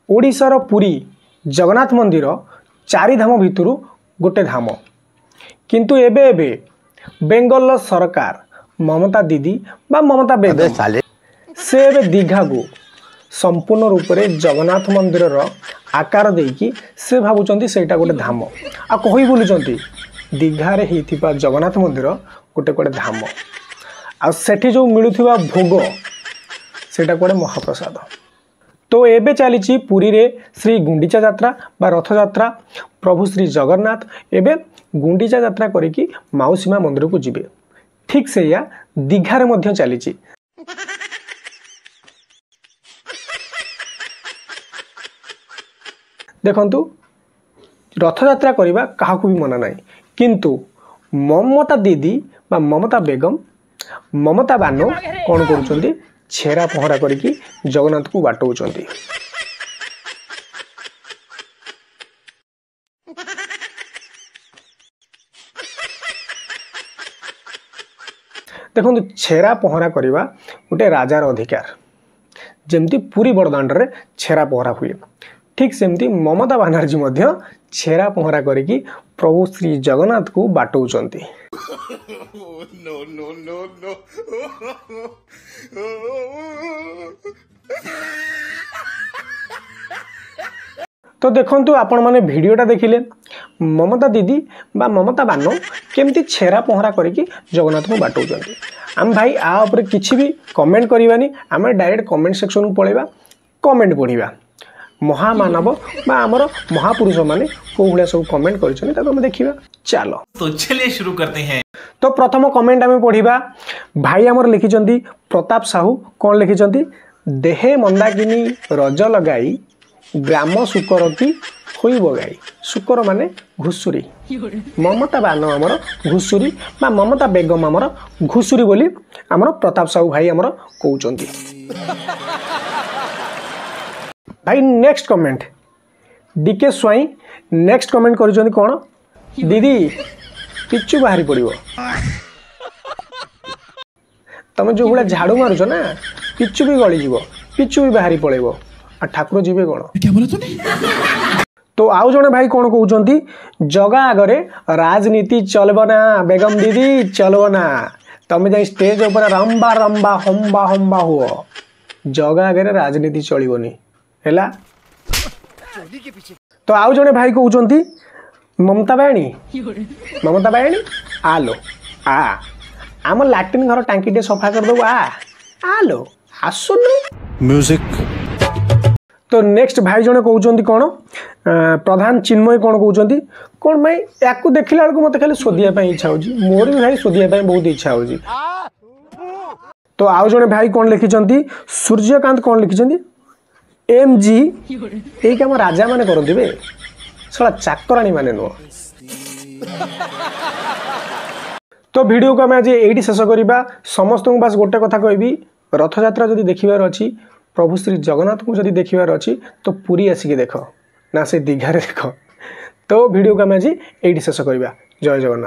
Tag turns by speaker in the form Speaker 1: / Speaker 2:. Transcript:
Speaker 1: ओडिशार पुरी जगन्नाथ मंदिर चारि धाम भितरु गोटे धाम किंतु एबे एबे बेंगल सरकार ममता दीदी बा ममता बेगम से एबे दीघा को संपूर्ण रूप से जगन्नाथ मंदिर आकार देकी से भावुंट से गोटे धाम आ कही बुलूँ दीघारे होता जगन्नाथ मंदिर गोटे गोटे धाम आ सेठी जो मिलुथिबा भोग सेटा गोटे महाप्रसाद। तो एबे चली पुरी रे श्री गुंडीचा यात्रा बा रथ यात्रा प्रभु श्री जगन्नाथ एबे गुंडीचा यात्रा करिकी माउसीमा मंदिर को जिबे ठीक से या दीघारे मध्य चली देखंतु रथ यात्रा करबा काहाकू भी मना नहीं किंतु ममता दीदी बा ममता बेगम ममता बानो कौन करुछंती छेरा पहरा करिकी जगन्नाथ को बाटौचंती। देखो छेरा पहरा करवा गोटे राजार अधिकार जमती पूरी बड़दाण्ड रे छेरा पहरा हुए ठीक सेमती ममता बानार्जी मध्य छेरा पहरा करिकी प्रभु श्री जगन्नाथ को बाटौचंती। तो देखंतु आपण माने वीडियोटा देखिले ममता दीदी बा ममता बानो केमती छेरा पहरा करिकी जगन्नाथ को बाटौचंती। आम भाई आ ऊपर किछि भी कमेंट करबानी आम डायरेक्ट कमेंट सेक्शन को पळेबा कमेंट पढ़िबा महामानव बा आमर महापुरुष माने को भलिया सब कमेंट करिसनी ताको हम देखिबा। चलो
Speaker 2: तो चलिए शुरू करते हैं।
Speaker 1: तो प्रथम कमेंट आम पढ़िबा भाई आमर लिखिचंती प्रताप साहू कौन लिखिचंती देहे मंदाकिनी रज लगाई ग्राम सुकर की होई बगाई सुकर माने घुसुरी ममता बानो आमर घुसुरी बा ममता बेगम आमर घुसुरी बोली आमर प्रताप साहू भाई आमर कहउचंती। भाई next comment DK Swai next comment करिसंती कोन दीदी पिच्चू बाहरी पड़िबो तमे जो गुला झाड़ू मारुछ ना पिच्चू भी गली जीवो पिच्चू भी बाहरी पळेबो आ ठाकुर जीवे कोन क्या बोला तूने। तो आउ जने भाई कोन कहउचंती जगा आगरे राजनीति चलबो ना बेगम दीदी चलबो ना तमे जाई स्टेज ऊपर रंबा रंबा हम्बा हम्बा हुओ जगा आगरे राजनीति चलिबोनी हैला। तो आउ जने भाई कहउचंती ममता बायणी आलो आ आम लैट्रिन घर टांकी टे सफा कर दो आलो आसुन म्यूजिक। तो नेक्स्ट भाई जने कहउचंती कोन प्रधान चिन्मय कोन कहउचंती कोन भाई याकू देखिला बेलको मते खाली सोदिया पई इच्छा होजी मोर भी भाई सोदिया पई बहुत इच्छा होजी। तो आउ जने भाई कोन लिखिचंती सूर्यकांत कोन लिखिचंती एमजी एई काम राजा माने करन दिबे सला चाकरानी माने नो। तो वीडियो को आज ये शेष करवा समस्त को बस गोटे कथा कहबी रथ यात्रा जदि देखिबार अछि प्रभु श्री जगन्नाथ को जदि देखिबार अछि तो पूरी आसिक देख ना से दीघारे देख। तो वीडियो को आज ये शेष करवा। जय जगन्नाथ।